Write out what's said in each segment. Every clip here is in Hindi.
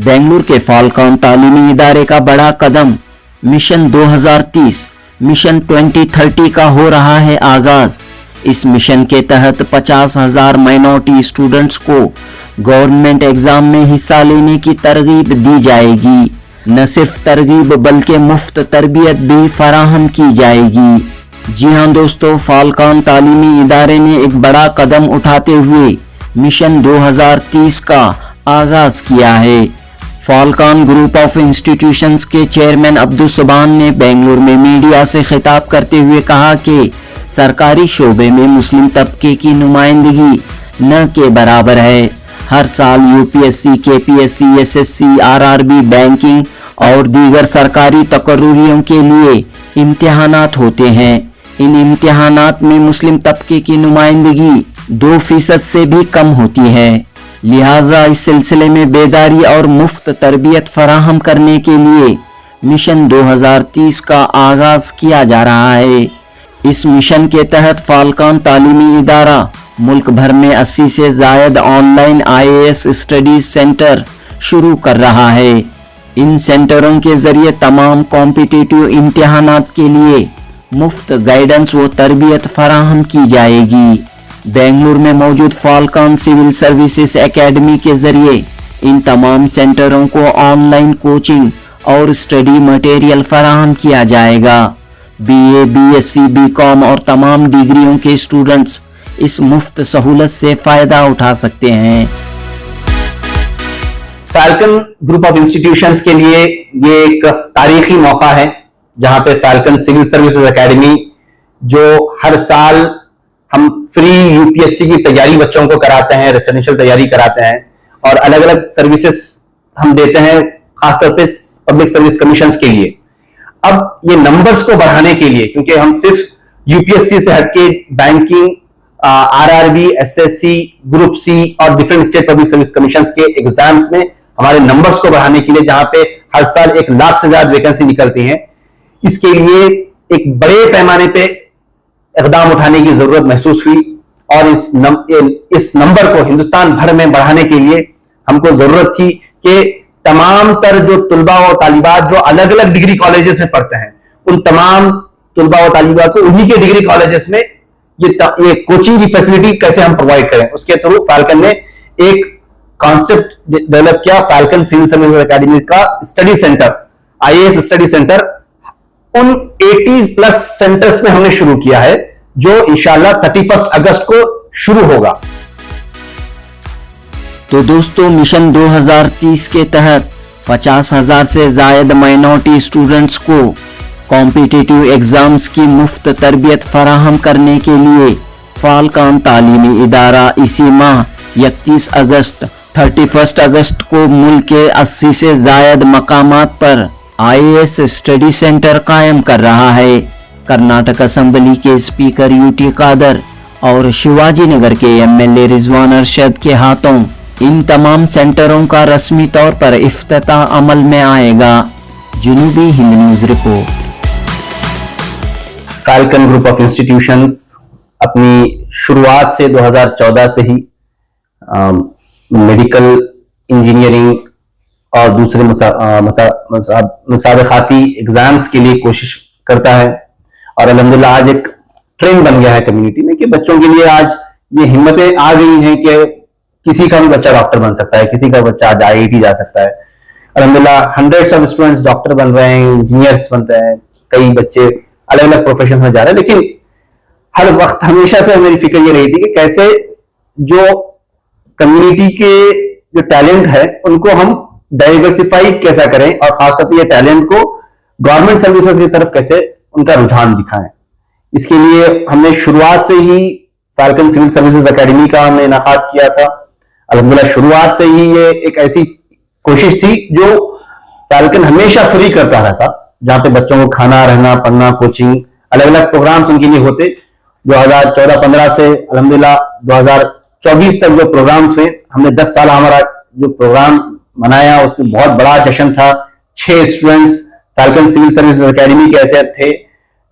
बेंगलुरु के फाल्कन तालीमी इदारे का बड़ा कदम। मिशन 2030 मिशन 2030 का हो रहा है आगाज। इस मिशन के तहत 50,000 माइनॉरिटी स्टूडेंट्स को गवर्नमेंट एग्जाम में हिस्सा लेने की तरगीब दी जाएगी। न सिर्फ तरगीब बल्कि मुफ्त तरबियत भी फराहम की जाएगी। जी हां दोस्तों, फाल्कन तालीमी इदारे ने एक बड़ा कदम उठाते हुए मिशन 2030 का आगाज किया है। फाल्कन ग्रुप ऑफ इंस्टीट्यूशंस के चेयरमैन अब्दुल सुबान ने बेंगलुरु में मीडिया से खिताब करते हुए कहा कि सरकारी शोबे में मुस्लिम तबके की नुमाइंदगी न के बराबर है। हर साल UPSC, KPSC, SSC, RRB, banking और दीगर सरकारी तकर्रुरियों के लिए इम्तिहानात होते हैं। इन इम्तिहानात में मुस्लिम तबके की नुमाइंदगी 2% से भी कम होती है। लिहाजा इस सिलसिले में बेदारी और मुफ्त तरबियत फराहम करने के लिए मिशन 2030 का आगाज किया जा रहा है। इस मिशन के तहत फाल्कन तालीमी इदारा मुल्क भर में 80 से जायद ऑनलाइन आईएएस स्टडीज सेंटर शुरू कर रहा है। इन सेंटरों के जरिए तमाम कॉम्पिटिटिव इम्तिहानात के लिए मुफ्त गाइडेंस व तरबियत फराहम की जाएगी। बेंगलुरु में मौजूद फाल्कन सिविल सर्विसेज एकेडमी के जरिए इन तमाम सेंटरों को ऑनलाइन कोचिंग और स्टडी मटेरियल फराहम किया जाएगा। बीए, बीएससी, बीकॉम और तमाम डिग्रियों के स्टूडेंट्स इस मुफ्त सहूलत से फायदा उठा सकते हैं। फाल्कन ग्रुप ऑफ इंस्टीट्यूशंस के लिए ये एक तारीखी मौका है, जहां पे फाल्कन सिविल सर्विसेज एकेडमी, जो हर साल हम फ्री यूपीएससी की तैयारी बच्चों को कराते हैं, रेसिडेंशियल तैयारी कराते हैं और अलग अलग सर्विसेज हम देते हैं, खासतौर पे पब्लिक सर्विस कमीशंस के लिए। अब ये नंबर्स को बढ़ाने के लिए, क्योंकि हम सिर्फ यूपीएससी से हटके banking, RRB, SSC, group C और different state public service commissions के एग्जाम्स में हमारे नंबर्स को बढ़ाने के लिए, जहां पे हर साल 1 लाख से ज्यादा वैकेंसी निकलती है, इसके लिए एक बड़े पैमाने पे इकदाम उठाने की जरूरत महसूस हुई और इस नंबर को हिंदुस्तान भर में बढ़ाने के लिए हमको जरूरत थी कि तमाम तर जो तुलबा और तालिबात जो अलग अलग डिग्री कॉलेजेस में पढ़ते हैं, उन तमाम तुलबा और तालिबात को उन्हीं के डिग्री कॉलेजेस में ये कोचिंग की फैसिलिटी कैसे हम प्रोवाइड करें, उसके थ्रू फाल्कन ने एक कॉन्सेप्ट डेवलप किया, फाल्कन सिविल सर्विसेज एकेडमी का study centre, IAS study centre. उन 80+ सेंटर्स में हमने शुरू किया है, जो इंशाल्लाह 31 अगस्त को शुरू होगा। तो दोस्तों, मिशन 2030 के तहत 50,000 से जायद माइनॉरिटी स्टूडेंट्स को कॉम्पिटिटिव एग्जाम्स की मुफ्त तरबियत फराहम करने के लिए फाल्कन तालीमी इदारा इसी माह 31 अगस्त 31 अगस्त को मुल्क के 80 से जायद मकामात पर आईएएस स्टडी सेंटर कायम कर रहा है। कर्नाटक असेंबली के स्पीकर यूटी कादर और शिवाजी नगर के एमएलए रिजवान अरशद के हाथों इन तमाम सेंटरों का रस्मी तौर पर इफ्तिताह अमल में आएगा। Janubi Hind news report. Falcon group of institutions अपनी शुरुआत से 2014 से ही मेडिकल, इंजीनियरिंग और दूसरे मुसाबकाती एग्जाम्स के लिए कोशिश करता है और अल्हम्दुलिल्लाह आज एक ट्रेंड बन गया है कम्युनिटी में कि बच्चों के लिए आज ये हिम्मतें आ गई हैं कि किसी का भी बच्चा डॉक्टर बन सकता है, किसी का बच्चा आज आईआईटी जा सकता है। अल्हम्दुलिल्लाह हंड्रेड्स ऑफ स्टूडेंट्स डॉक्टर बन रहे हैं, इंजीनियर्स बनते हैं, कई बच्चे अलग अलग प्रोफेशन में जा रहे हैं। लेकिन हर वक्त हमेशा से मेरी फिक्र ये रही थी कि कैसे जो कम्युनिटी के जो टैलेंट है उनको हम डाइवर्सिफाइड कैसा करें और खासतौर पर ये टैलेंट को गवर्नमेंट सर्विसेज की तरफ कैसे उनका रुझान दिखाएं। इसके लिए हमने शुरुआत से ही फाल्कन सिविल सर्विसेज एकेडमी का हमने इनाकाद किया था। अल्हम्दुलिल्लाह शुरुआत से ही ये एक ऐसी कोशिश थी जो फाल्कन हमेशा फ्री करता रहता, जहां पे बच्चों को खाना, रहना, पढ़ना, कोचिंग, अलग अलग प्रोग्राम्स उनके लिए होते। 2014-15 से अल्हम्दुलिल्लाह 2024 तक जो प्रोग्राम्स हुए, हमने 10 साल हमारा जो प्रोग्राम मनाया उसमें बहुत बड़ा जश्न था। 6 students Falcon civil services academy के ऐसे थे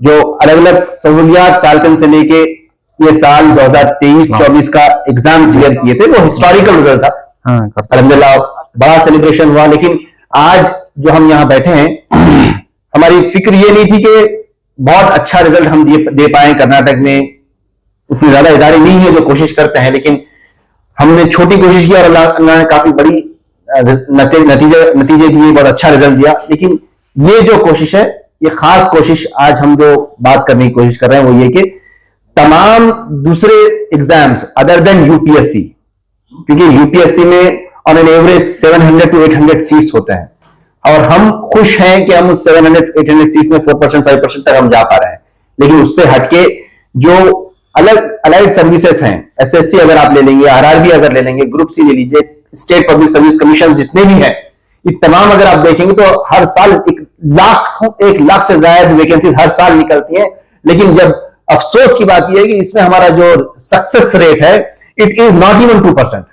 जो अलग अलग सहूलियात फाल्कन से लेके ये साल 2023-24 का एग्जाम क्लियर किए थे। वो हिस्टोरिकल रिजल्ट था। अल्हम्दुलिल्लाह बड़ा सेलिब्रेशन हुआ। लेकिन आज जो हम यहां बैठे हैं, हमारी फिक्र ये नहीं थी कि बहुत अच्छा रिजल्ट हम दे पाए। कर्नाटक में उतनी ज्यादा इदारे नहीं है जो कोशिश करते हैं, लेकिन हमने छोटी कोशिश की और अल्लाह ने काफी बड़ी नतीजे दिए, बहुत अच्छा रिजल्ट दिया। लेकिन ये जो कोशिश है, ये खास कोशिश आज हम जो बात करने की कोशिश कर रहे हैं वो ये कि तमाम दूसरे एग्जाम्स अदर देन यूपीएससी, क्योंकि यूपीएससी में on an average 700 to 800 seats होते हैं, और हम खुश हैं कि हम उस 700-800 सीट में 4% 5% तक हम जा पा रहे हैं। लेकिन उससे हटके जो अलग अलाइड सर्विसेज हैं, एसएससी अगर आप ले लेंगे, आरआरबी अगर ले लेंगे, ग्रुप सी ले लीजिए, स्टेट पब्लिक सर्विस कमीशन जितने भी हैं, ये तमाम अगर आप देखेंगे तो हर साल 1 लाख से ज्यादा वैकेंसी हर साल निकलती हैं। लेकिन जब अफसोस की बात यह है कि इसमें हमारा जो सक्सेस रेट है, इट इज नॉट इवन 2%।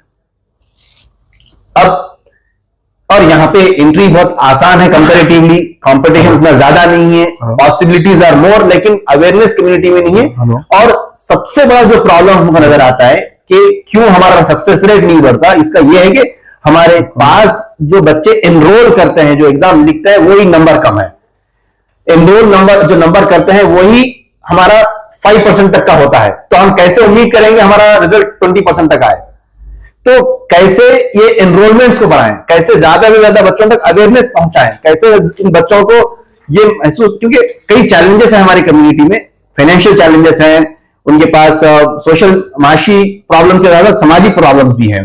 अब और यहां पे एंट्री बहुत आसान है कंपैरेटिवली, कंपटीशन उतना ज्यादा नहीं है, पॉसिबिलिटीज आर मोर, लेकिन अवेयरनेस कम्युनिटी में नहीं है। और सबसे बड़ा जो प्रॉब्लम हमको नजर आता है कि क्यों हमारा सक्सेस रेट नहीं बढ़ता, इसका यह है कि हमारे पास जो बच्चे एनरोल करते हैं, जो एग्जाम लिखते हैं, वही नंबर कम है। एनरोल नंबर जो नंबर करते हैं वही हमारा 5% तक का होता है। तो हम कैसे उम्मीद करेंगे हमारा रिजल्ट 20% तक आए? तो कैसे ये एनरोलमेंट्स को बढ़ाएं, कैसे ज्यादा से ज्यादा बच्चों तक अवेयरनेस पहुंचाएं, कैसे इन बच्चों को ये महसूस, क्योंकि कई चैलेंजेस हैं हमारी कम्युनिटी में, फाइनेंशियल चैलेंजेस हैं, उनके पास सोशल माशी प्रॉब्लम के ज्यादा सामाजिक प्रॉब्लम्स भी हैं।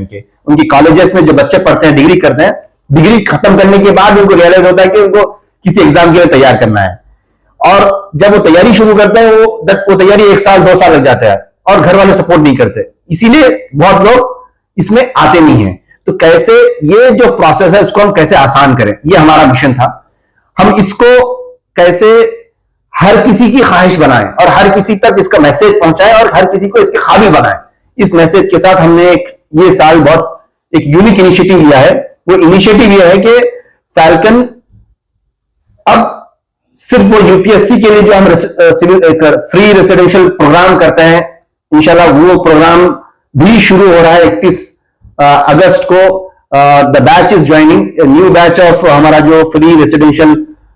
उनकी कॉलेजेस में जो बच्चे पढ़ते हैं, डिग्री करते हैं, डिग्री खत्म करने के बाद उनको रियलाइज होता है कि उनको किसी एग्जाम के लिए तैयार करना है, और जब वो तैयारी शुरू करते हैं वो तैयारी 1 साल 2 साल लग जाता है, और घर वाले सपोर्ट नहीं करते, इसीलिए बहुत लोग इसमें आते नहीं हैं। तो कैसे ये जो प्रोसेस है उसको हम कैसे आसान करें, ये हमारा मिशन था। हम इसको कैसे हर किसी की ख्वाहिश बनाएं और हर किसी तक इसका मैसेज पहुंचाएं और हर किसी को इसके काबिल बनाएं। इस मैसेज के साथ हमने ये साल बहुत एक यूनिक इनिशिएटिव लिया है। वो इनिशिएटिव यह है कि फैल्कन अब सिर्फ वो यूपीएससी के लिए जो हम सिविल एक फ्री रेसिडेंशियल प्रोग्राम करते हैं, इंशाल्लाह वो प्रोग्राम भी शुरू हो रहा है 31 अगस्त को। The batch is joining new batch of हमारा जो फ्री रेसिडेंशियल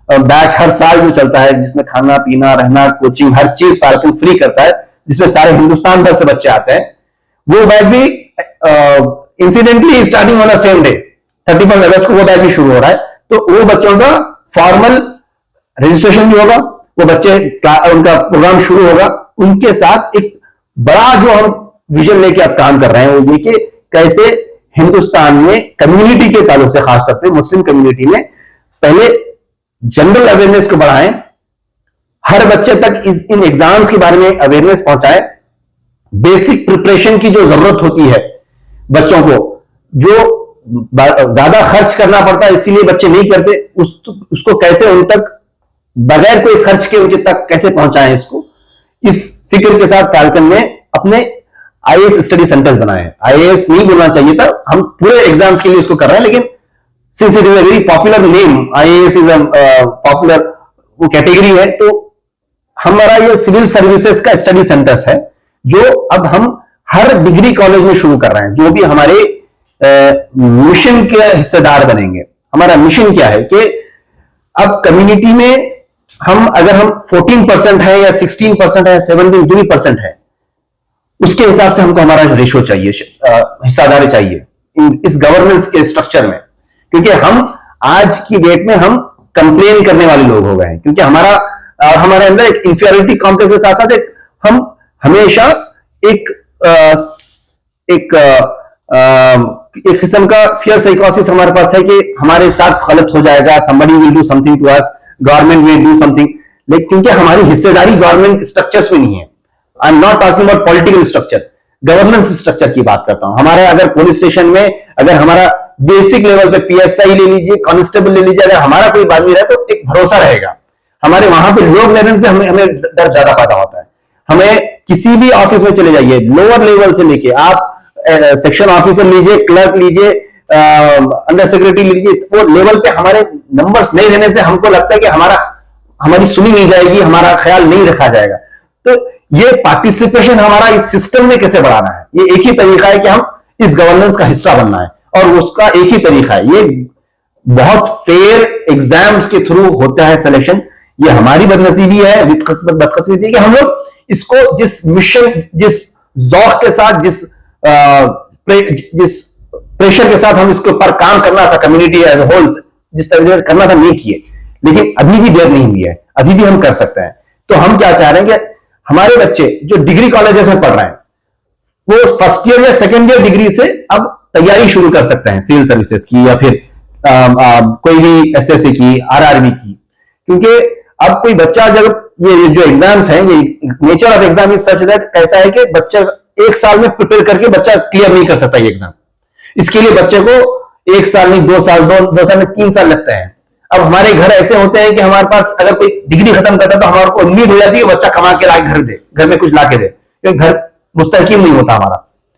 बैच हर साल जो चलता है, जिसमें खाना पीना रहना कोचिंग हर चीज फैल्कन फ्री करता है, जिसमें सारे हिंदुस्तान भर से बच्चे आते हैं। वो बैच भी incidentally starting on the same day 31 अगस्त को वो बैच भी शुरू हो रहा है। तो वो बच्चों का फॉर्मल रजिस्ट्रेशन भी होगा, वो बच्चे उनका प्रोग्राम शुरू होगा। उनके साथ एक बड़ा जो हम विजन लेके अब काम कर रहे हैं वो ये कि कैसे हिंदुस्तान में कम्युनिटी के ताल्लुक से, खासतौर पे मुस्लिम कम्युनिटी में, पहले जनरल अवेयरनेस को बढ़ाएं, हर बच्चे तक इन एग्जाम्स के बारे में अवेयरनेस पहुंचाएं, बेसिक प्रिपरेशन की जो जरूरत होती है बच्चों को, जो ज्यादा खर्च करना पड़ता है इसीलिए बच्चे नहीं करते, उसको कैसे उन तक बगैर कोई खर्च के उनके तक कैसे पहुंचाएं, इसको इस फिक्र के साथ फैल्कन ने अपने आईएएस स्टडी सेंटर्स बनाए हैं। आईएएस नहीं बोलना चाहिए था, हम पूरे एग्जाम्स के लिए उसको कर रहे हैं, लेकिन since it is a very popular name, IAS is a popular वो कैटेगरी है, तो हमारा ये सिविल सर्विसेज का स्टडी सेंटर्स है जो अब हम हर डिग्री कॉलेज में शुरू कर रहे हैं, जो भी हमारे मिशन के हिस्सेदार बनेंगे। हमारा मिशन क्या है कि अब कम्युनिटी में अगर हम 14% है या 16% है, 17% है, उसके हिसाब से हमको हमारा रेशो चाहिए, हिस्सादारी चाहिए इस गवर्नेंस के स्ट्रक्चर में। क्योंकि हम आज की डेट में हम कंप्लेन करने वाले लोग हो गए हैं, क्योंकि हमारे अंदर एक इंफीरियरिटी कॉम्प्लेक्स के साथ साथ हम हमेशा एक किस्म का फियर साइकोसिस हमारे पास है कि हमारे साथ गलत हो जाएगा, somebody will do something to us, government will do something, लेकिन क्योंकि हमारी हिस्सेदारी गवर्नमेंट स्ट्रक्चर्स में नहीं है। I am not talking about political structure, governance structure की बात करता हूं। हमारे अगर पुलिस स्टेशन में अगर हमारा बेसिक लेवल पे पीएसआई ले लीजिए, कांस्टेबल ले लीजिए, अगर हमारा कोई बात नहीं रहा तो एक भरोसा रहेगा हमारे वहां पे लोग लेने से हमें डर ज्यादा पैदा होता है। हमें किसी भी ऑफिस में चले जाइए, लोअर लेवल से लेके आप सेक्शन ऑफिसर लीजिए, क्लर्क लीजिए, अंडर सेक्रेटरी लीजिए, वो लेवल पे हमारे नंबर्स नहीं रहने से हमको लगता है कि हमारी सुनी नहीं जाएगी, हमारा ख्याल नहीं रखा जाएगा। तो ये पार्टिसिपेशन हमारा इस सिस्टम में कैसे बढ़ाना है, ये एक ही तरीका है कि हम इस गवर्नेंस का हिस्सा बनना है। और उसका एक ही तरीका है। ये बहुत फेयर एग्जाम्स के थ्रू होता है सिलेक्शन। ये हमारी बदनसीबी है, बदकिस्मती कि हम लोग इसको जिस मिशन, जिस जौक के साथ, जिस प्रेशर के साथ हम इसके ऊपर काम करना था, कम्युनिटी एज ए होल जिस तरीके से करना था, नहीं किए। लेकिन अभी भी देर नहीं हुई है, अभी भी हम कर सकते हैं। तो हम क्या चाह रहे हैं कि हमारे बच्चे जो डिग्री कॉलेजेस में पढ़ रहे हैं वो फर्स्ट ईयर या सेकेंड ईयर डिग्री से अब तैयारी शुरू कर सकते हैं सिविल सर्विसेज की, या फिर कोई भी एसएससी की, आरआरबी की। क्योंकि अब कोई बच्चा जब ये जो एग्जाम्स हैं, ये nature of exam is such that कैसा है कि बच्चा एक साल में प्रिपेयर करके बच्चा क्लियर नहीं कर सकता ये एग्जाम। इसके लिए बच्चे को एक साल नहीं, 2 साल, 2 साल में 3 साल लगते हैं। अब हमारे घर ऐसे होते हैं कि हमारे पास अगर कोई डिग्री खत्म करता है तो हमारे को उम्मीद हो जाती है बच्चा कमा के ला घर दे, घर में कुछ ला के दे, क्योंकि घर मुस्तकिल नहीं होता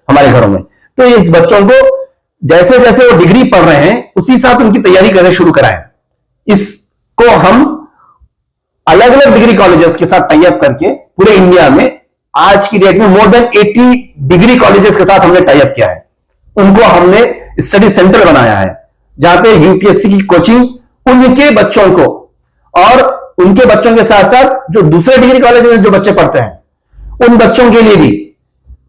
हमारे घरों में। तो इस बच्चों को जैसे जैसे वो डिग्री पढ़ रहे हैं उसी साथ उनकी तैयारी करना शुरू कराएं। इसको हम अलग अलग डिग्री कॉलेजेस के साथ टाई अप करके पूरे इंडिया में आज की डेट में मोर देन 80 डिग्री कॉलेजेस के साथ हमने टाई अप किया है। उनको हमने स्टडी सेंटर बनाया है जहां पे यूपीएससी की कोचिंग उनके बच्चों को और उनके बच्चों के साथ साथ जो दूसरे डिग्री कॉलेज में जो बच्चे पढ़ते हैं उन बच्चों के लिए भी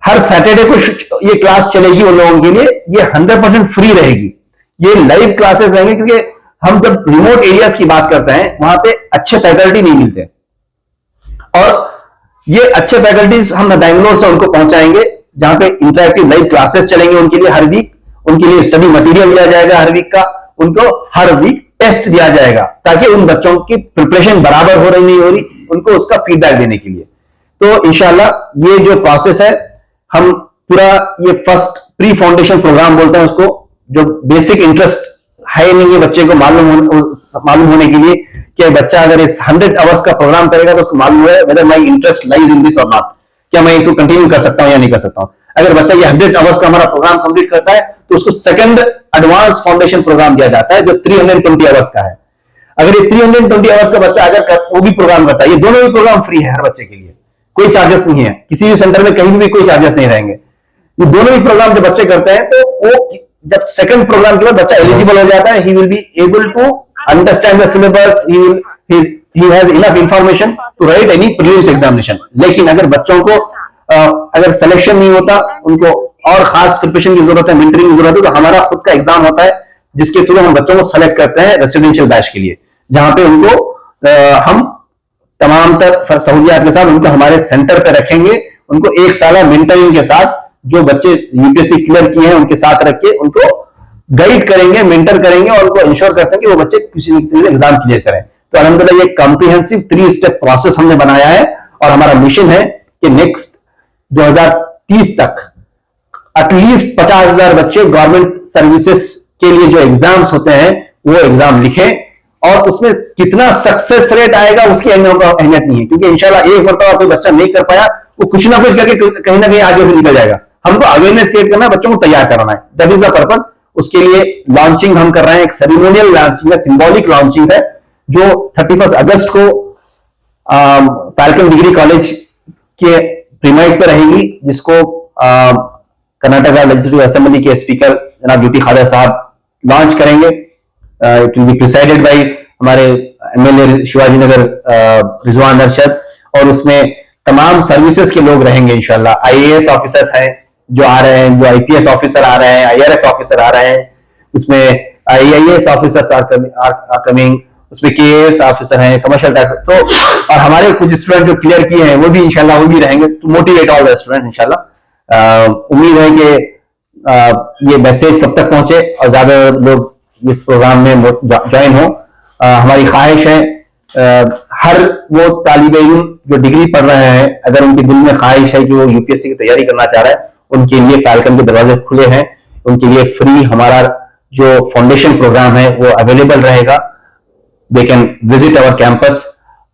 हर सैटरडे को ये क्लास चलेगी। उन लोगों के लिए ये 100% फ्री रहेगी। ये लाइव क्लासेस रहेंगे, क्योंकि हम जब रिमोट एरियाज की बात करते हैं वहां पे अच्छे फैकल्टी नहीं मिलते, और ये अच्छे फैकल्टीज हम बैंगलोर से उनको पहुंचाएंगे जहां पे इंटरैक्टिव लाइव क्लासेस चलेंगे उनके लिए हर वीक। उनके लिए स्टडी मटेरियल दिया जाएगा हर वीक का, उनको हर वीक टेस्ट दिया जाएगा ताकि उन बच्चों की प्रिपरेशन बराबर हो रही नहीं हो रही, उनको उसका फीडबैक देने के लिए। तो इंशाल्लाह ये जो प्रोसेस है, हम पूरा ये फर्स्ट प्री फाउंडेशन प्रोग्राम बोलते हैं उसको, जो बेसिक इंटरेस्ट है नहीं है बच्चे को मालूम होने के लिए कि बच्चा अगर इस 100 आवर्स का प्रोग्राम करेगा तो उसको मालूम है whether my interest lies in this और नॉट, क्या मैं इसको कंटिन्यू कर सकता हूं या नहीं कर सकता हूं। अगर बच्चा ये 100 आवर्स का हमारा प्रोग्राम कंप्लीट करता है तो उसको सेकंड एडवांस फाउंडेशन प्रोग्राम दिया जाता है जो 320 आवर्स का है। अगर ये 320 आवर्स का बच्चा अगर वो भी प्रोग्राम करता है, ये दोनों भी प्रोग्राम फ्री है हर बच्चे के लिए, कोई चार्जेस नहीं है, किसी भी सेंटर में कहीं भी कोई चार्जेस नहीं रहेंगे। ये दोनों भी प्रोग्राम जो बच्चे करते हैं तो वो जब सेकंड प्रोग्राम के बाद बच्चा एलिजिबल हो जाता है, he will be able to understand the syllabus, he has enough information to write any prelims examination। लेकिन अगर बच्चों को अगर सिलेक्शन नहीं होता, उनको और खास प्रिपरेशन की जरूरत है, मेंटरिंग की जरूरत है, तो हमारा खुद का एग्जाम होता है जिसके थ्रू हम बच्चों को सेलेक्ट करते हैं रेसिडेंशियल बैच के लिए, जहां पे उनको हम तमाम तर सहूलियात के साथ उनको हमारे सेंटर पे रखेंगे। उनको 1 साल मेंटरिंग के साथ जो बच्चे यूपीएससी क्लियर किए हैं उनके साथ रख के उनको गाइड करेंगे, मेंटर करेंगे और उनको इंश्योर करते हैं कि वो बच्चे किसी न किसी एग्जाम क्लियर करें। तो अल्हम्दुलिल्लाह ये कॉम्प्रिहेंसिव 3 स्टेप प्रोसेस हमने बनाया है और हमारा मिशन है कि नेक्स्ट 2030 तक एटलीस्ट 50,000 बच्चे गवर्नमेंट सर्विसेज के लिए जो एग्जाम्स होते हैं वो एग्जाम लिखें, और उसमें कितना सक्सेस रेट आएगा उसकी अहमियत नहीं है, क्योंकि इंशाल्लाह एक मरतबा कोई बच्चा नहीं कर पाया वो कुछ ना कुछ करके कहीं ना कहीं आगे से निकल जाएगा। हमको अवेयरनेस क्रिएट करना है, बच्चों को तैयार करना है, दैट इज द पर्पस। उसके लिए लॉन्चिंग हम कर रहे हैं, एक सेरेमोनियल लॉन्चिंग है, सिंबॉलिक लॉन्चिंग है, जो 31 अगस्त को फैल्कन डिग्री कॉलेज के प्रीमाइस पर रहेगी, जिसको कर्नाटका लेजिस्लेटिव असेंबली के स्पीकर जनाब यूटी खादर साहब लॉन्च करेंगे। It will be presided bye हमारे एमएलए शिवाजी नगर रिजवान अरशद, और उसमें तमाम सर्विसेज के लोग रहेंगे इंशाल्लाह। आईएएस ऑफिसर्स हैं जो आ रहे हैं, जो आईपीएस ऑफिसर आ रहे हैं, आईआरएस ऑफिसर आ रहे हैं, उसमें आईएएस ऑफिसर्स आर कमिंग, उसमें केएएस ऑफिसर हैं, कमर्शियल टैक्स। तो और हमारे कुछ स्टूडेंट जो क्लियर किए हैं वो भी इंशाल्लाह वो भी रहेंगे to motivate all the students इंशाल्लाह। उम्मीद है कि ये मैसेज सब तक पहुंचे और ज्यादा लोग इस प्रोग्राम में ज्वाइन हो। हमारी ख्वाहिश है हर वो तालिब इल्म जो डिग्री पढ़ रहे हैं, अगर उनके दिल में ख्वाहिश है कि वो यूपीएससी की तैयारी करना चाह रहा है, उनके लिए फैल्कन के दरवाजे खुले हैं। उनके लिए फ्री हमारा जो फाउंडेशन प्रोग्राम है वो अवेलेबल रहेगा। They can visit our campus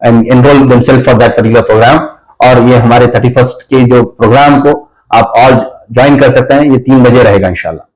and enroll themselves for that particular program। और ये हमारे 31st के जो प्रोग्राम को आप ऑल ज्वाइन कर सकते हैं, ये 3 बजे रहेगा इंशाल्लाह।